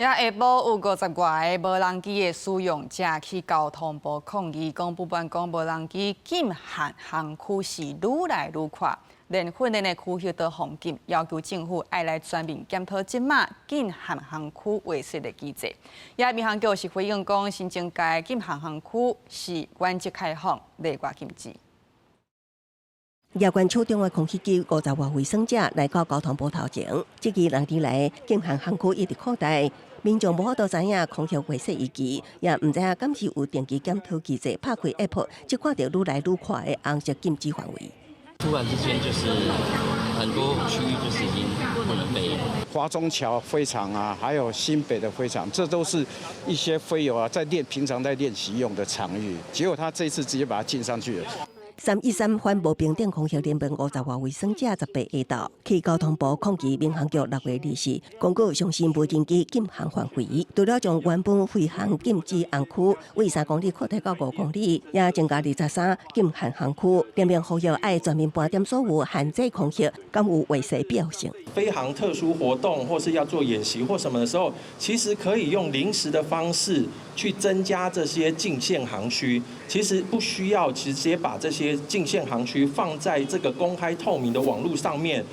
也下晡有50外個無人機的使用者去交通部抗議，公部門講無人機禁限行區是愈來愈快，連訓練的區域都封禁，要求政府愛來全面檢討即馬禁限行區劃設的機制。也民航局是回應講，新增加禁限行區是原則開放，例外禁止。夜關處長的空氣機50外衛生者來到交通部頭前，這期2年來禁限行區一直擴大，民眾無法度知影空氣劃設日期，也唔知影敢是有定期檢討機制，拍開 App 就看到愈來愈快的紅色禁止範圍。突然之間就是很多區域就是已經不能飛。華中橋飛場啊，還有新北的飛場，這都是一些飛友啊平常在練習用的場域，結果他這一次直接把它禁上去了。313反無平等空氣聯盟50外衛生者18下晝去交通部抗議民航局6月20日公告上新無人機禁限範圍，除了將原本飛行禁止航區為3公里擴大到5公里，也增加23禁限航區。聯盟呼籲愛全面盤點所有限制空氣敢有違設必要性。飛航特殊活動或是要做演習或什麼的時候，其實可以用臨時的方式去增加這些禁限航區，其實不需要直接把這些禁限航區放在這個公開透明的網絡上面，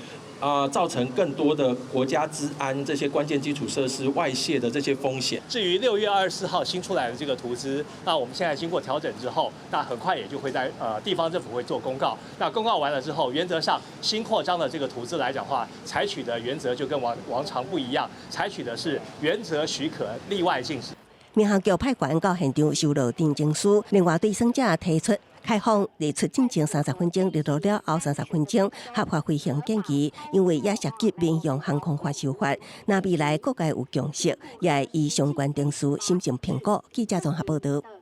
造成更多的國家資安這些關鍵基礎設施外洩的這些風險。至於6月24號新出來的這個圖資，那我們現在經過調整之後，那很快也就會在地方政府會做公告。那公告完了之後，原則上新擴張的這個圖資來講的話，採取的原則就跟往常不一樣，採取的是原則許可，例外禁止。民航局派員到現場收到訂正書，另外對生者提出開放列出進前30分鐘，列到了後30分鐘合法飛行建議，因為也涉及民用航空法修法。那未來各界有共識，也會依相關定書審慎評估。記者綜合報道。